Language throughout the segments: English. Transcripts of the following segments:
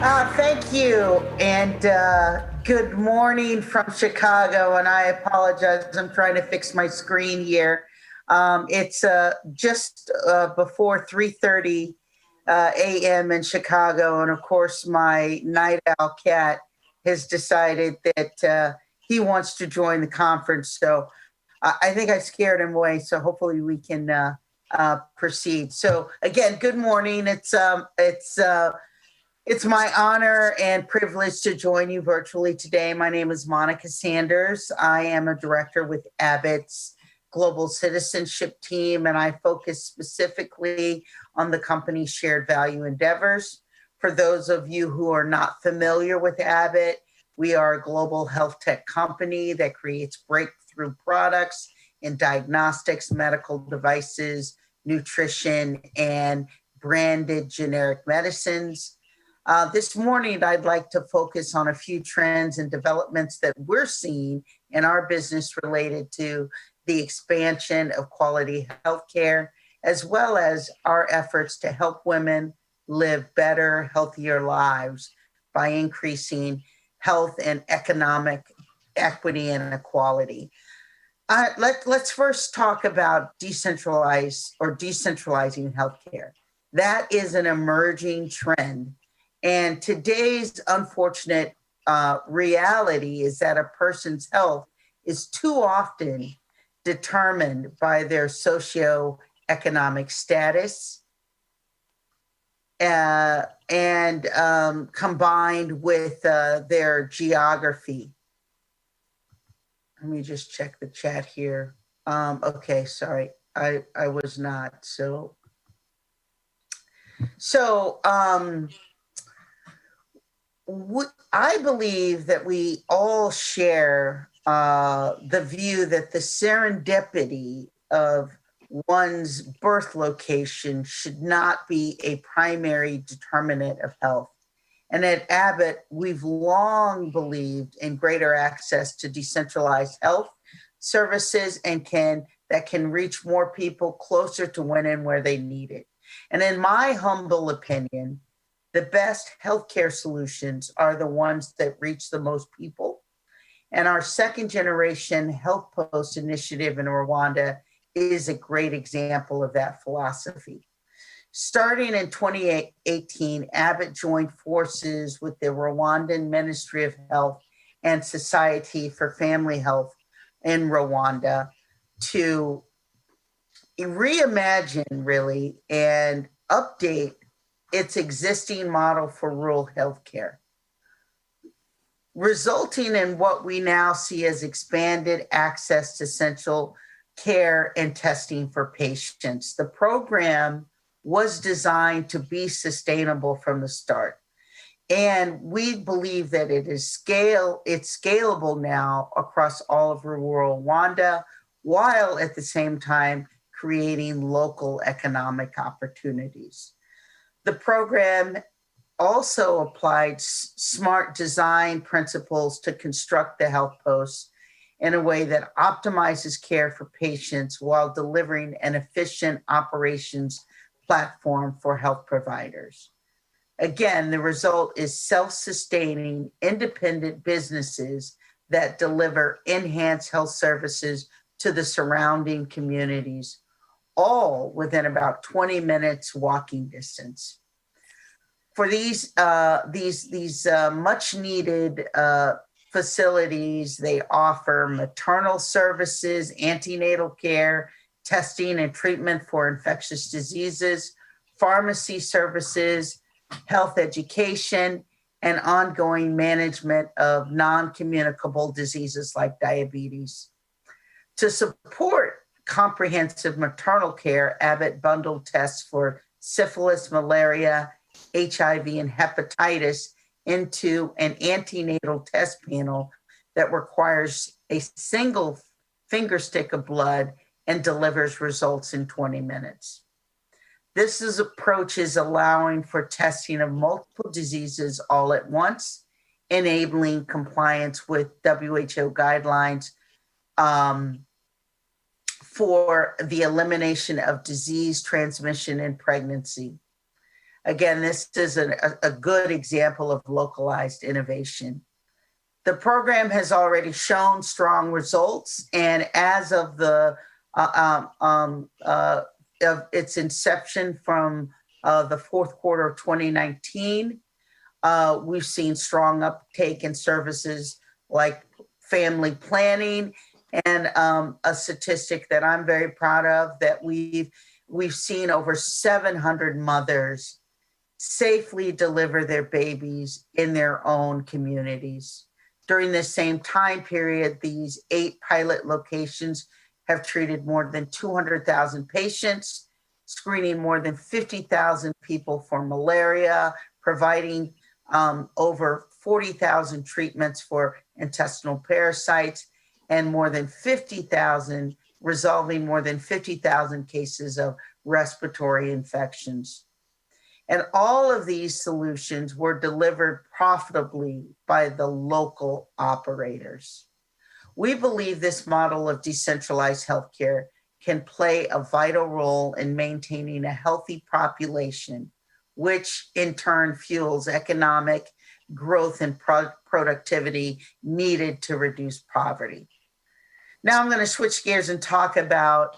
Thank you, and good morning from Chicago. And I apologize, I'm trying to fix my screen here. It's just before 3:30 a.m. in Chicago, and of course, my night owl cat has decided that he wants to join the conference. So I think I scared him away. So hopefully, we can proceed. So again, good morning. It's my honor and privilege to join you virtually today. My name is Monica Sanders. I am a director with Abbott's Global Citizenship team, and I focus specifically on the company's shared value endeavors. For those of you who are not familiar with Abbott, we are a global health tech company that creates breakthrough products in diagnostics, medical devices, nutrition, and branded generic medicines. This morning, I'd like to focus on a few trends and developments that we're seeing in our business related to the expansion of quality healthcare, as well as our efforts to help women live better, healthier lives by increasing health and economic equity and equality. Let's first talk about decentralizing healthcare. That is an emerging trend. And today's unfortunate reality is that a person's health is too often determined by their socioeconomic status and combined with their geography. Let me just check the chat here. Okay, sorry, I was not. I believe that we all share the view that the serendipity of one's birth location should not be a primary determinant of health. And at Abbott, we've long believed in greater access to decentralized health services that can reach more people closer to when and where they need it. And in my humble opinion, the best healthcare solutions are the ones that reach the most people. And our second generation health post initiative in Rwanda is a great example of that philosophy. Starting in 2018, Abbott joined forces with the Rwandan Ministry of Health and Society for Family Health in Rwanda to reimagine, really, and update its existing model for rural healthcare, resulting in what we now see as expanded access to essential care and testing for patients. The program was designed to be sustainable from the start. And we believe that it's scalable now across all of rural Rwanda, while at the same time creating local economic opportunities. The program also applied smart design principles to construct the health posts in a way that optimizes care for patients while delivering an efficient operations platform for health providers. Again, the result is self-sustaining, independent businesses that deliver enhanced health services to the surrounding communities, all within about 20 minutes walking distance. For these much needed facilities, they offer maternal services, antenatal care, testing and treatment for infectious diseases, pharmacy services, health education, and ongoing management of non-communicable diseases like diabetes. To support comprehensive maternal care, Abbott bundled tests for syphilis, malaria, HIV, and hepatitis into an antenatal test panel that requires a single finger stick of blood and delivers results in 20 minutes. This approach is allowing for testing of multiple diseases all at once, enabling compliance with WHO guidelines for the elimination of disease transmission in pregnancy. Again, this is a good example of localized innovation. The program has already shown strong results, and as of of its inception from the fourth quarter of 2019, we've seen strong uptake in services like family planning, and a statistic that I'm very proud of, that we've seen over 700 mothers safely deliver their babies in their own communities. During this same time period, these 8 pilot locations have treated more than 200,000 patients, screening more than 50,000 people for malaria, providing over 40,000 treatments for intestinal parasites, and resolving more than 50,000 cases of respiratory infections. And all of these solutions were delivered profitably by the local operators. We believe this model of decentralized healthcare can play a vital role in maintaining a healthy population, which in turn fuels economic growth and productivity needed to reduce poverty. Now I'm going to switch gears and talk about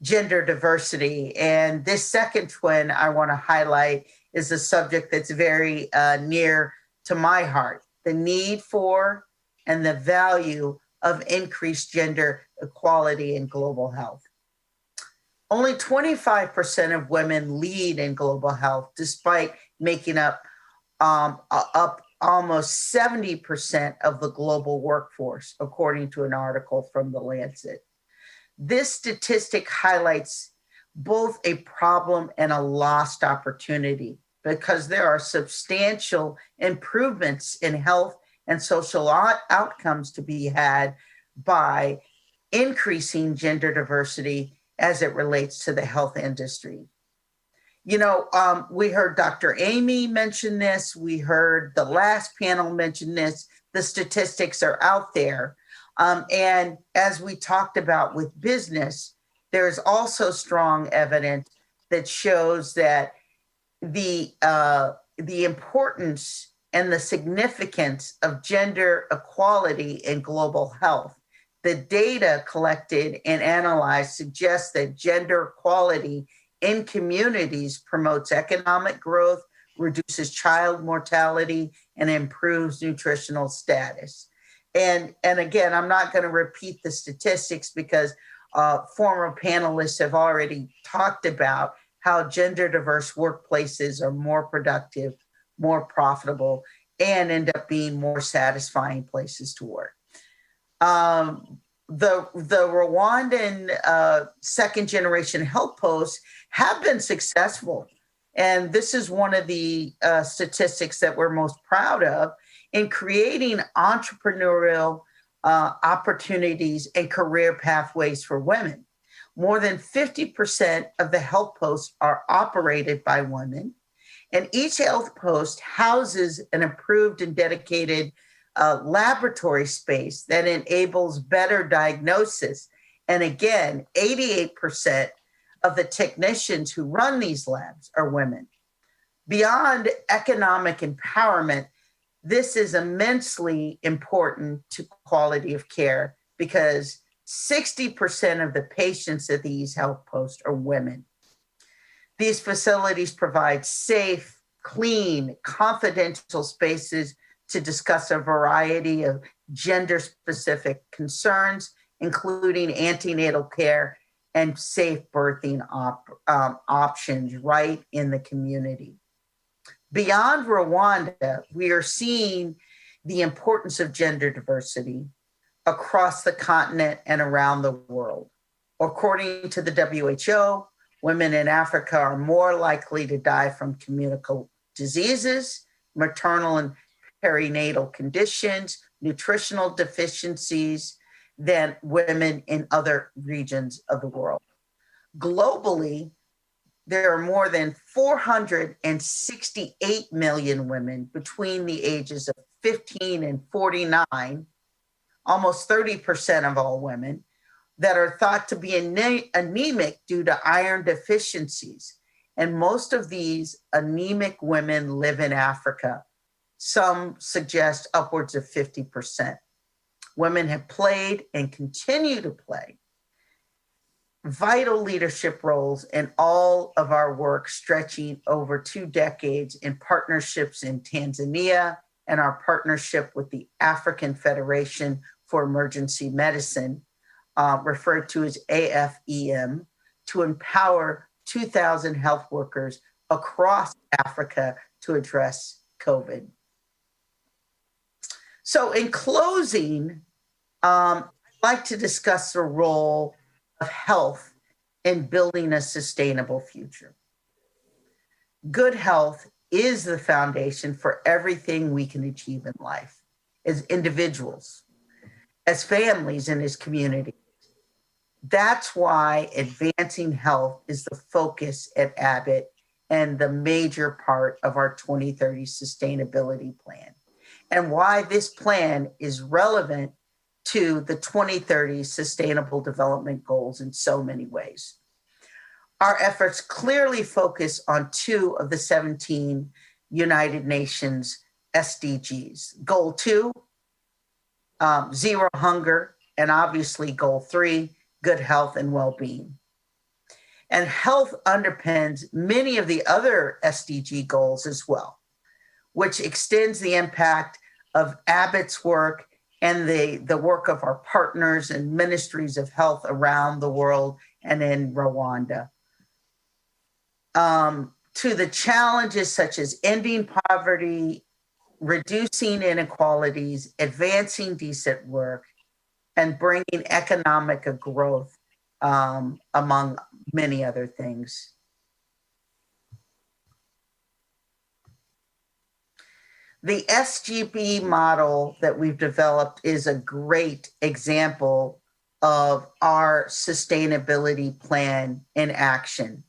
gender diversity. And this second twin I want to highlight is a subject that's very near to my heart: the need for and the value of increased gender equality in global health. Only 25% of women lead in global health, despite making up almost 70% of the global workforce, according to an article from The Lancet. This statistic highlights both a problem and a lost opportunity, because there are substantial improvements in health and social outcomes to be had by increasing gender diversity as it relates to the health industry. You know, we heard Dr. Amy mention this. We heard the last panel mention this. The statistics are out there. And as we talked about with business, there's also strong evidence that shows that the importance and the significance of gender equality in global health. The data collected and analyzed suggests that gender equality in communities promotes economic growth, reduces child mortality, and improves nutritional status. And again, I'm not going to repeat the statistics, because former panelists have already talked about how gender diverse workplaces are more productive, more profitable, and end up being more satisfying places to work. The Rwandan second generation health posts have been successful. And this is one of the statistics that we're most proud of in creating entrepreneurial opportunities and career pathways for women. More than 50% of the health posts are operated by women, and each health post houses an approved and dedicated laboratory space that enables better diagnosis. And again, 88% of the technicians who run these labs are women. Beyond economic empowerment, this is immensely important to quality of care, because 60% of the patients at these health posts are women. These facilities provide safe, clean, confidential spaces to discuss a variety of gender-specific concerns, including antenatal care and safe birthing options right in the community. Beyond Rwanda, we are seeing the importance of gender diversity across the continent and around the world. According to the WHO, women in Africa are more likely to die from communicable diseases, maternal and perinatal conditions, nutritional deficiencies than women in other regions of the world. Globally, there are more than 468 million women between the ages of 15 and 49, almost 30% of all women, that are thought to be anemic due to iron deficiencies. And most of these anemic women live in Africa. Some suggest upwards of 50%. Women have played and continue to play vital leadership roles in all of our work, stretching over 2 decades in partnerships in Tanzania and our partnership with the African Federation for Emergency Medicine, referred to as AFEM, to empower 2,000 health workers across Africa to address COVID. So in closing, I'd like to discuss the role of health in building a sustainable future. Good health is the foundation for everything we can achieve in life as individuals, as families, and as communities. That's why advancing health is the focus at Abbott and the major part of our 2030 sustainability plan, and why this plan is relevant to the 2030 Sustainable Development Goals in so many ways. Our efforts clearly focus on 2 of the 17 United Nations SDGs. Goal 2, zero hunger, and obviously Goal 3, good health and well-being. And health underpins many of the other SDG goals as well, which extends the impact of Abbott's work and the work of our partners and ministries of health around the world and in Rwanda. To the challenges such as ending poverty, reducing inequalities, advancing decent work, and bringing economic growth, among many other things. The SGB model that we've developed is a great example of our sustainability plan in action.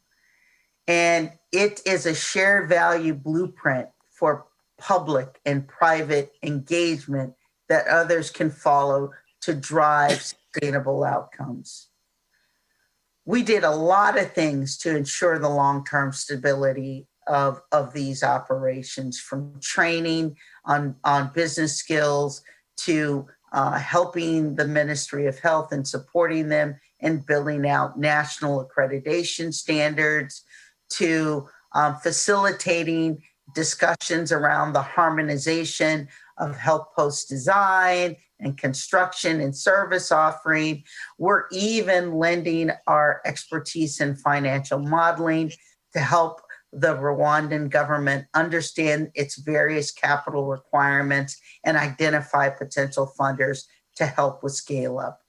And it is a shared value blueprint for public and private engagement that others can follow to drive sustainable outcomes. We did a lot of things to ensure the long-term stability of these operations, from training on business skills to helping the Ministry of Health and supporting them in building out national accreditation standards, to facilitating discussions around the harmonization of health post design and construction and service offering. We're even lending our expertise in financial modeling to help the Rwandan government understand its various capital requirements and identify potential funders to help with scale up.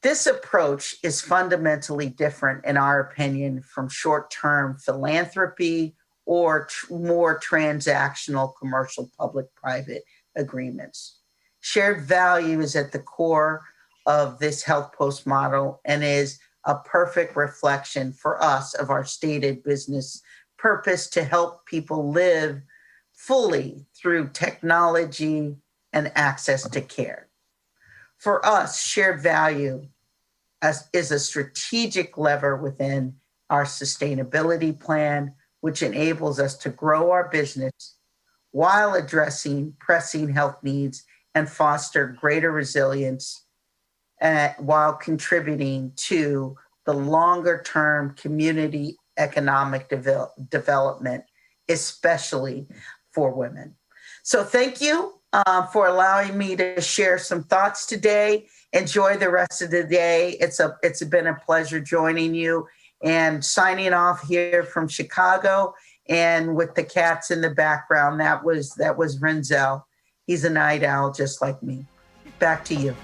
This approach is fundamentally different, in our opinion, from short-term philanthropy or more transactional commercial public-private agreements. Shared value is at the core of this health post model and is a perfect reflection for us of our stated business purpose to help people live fully through technology and access to care. For us, shared value is a strategic lever within our sustainability plan, which enables us to grow our business while addressing pressing health needs and foster greater resilience, while contributing to the longer-term community economic development, especially for women. So thank you for allowing me to share some thoughts today. Enjoy the rest of the day. It's been a pleasure joining you, and signing off here from Chicago. And with the cats in the background, that was Renzel. He's a night owl just like me. Back to you.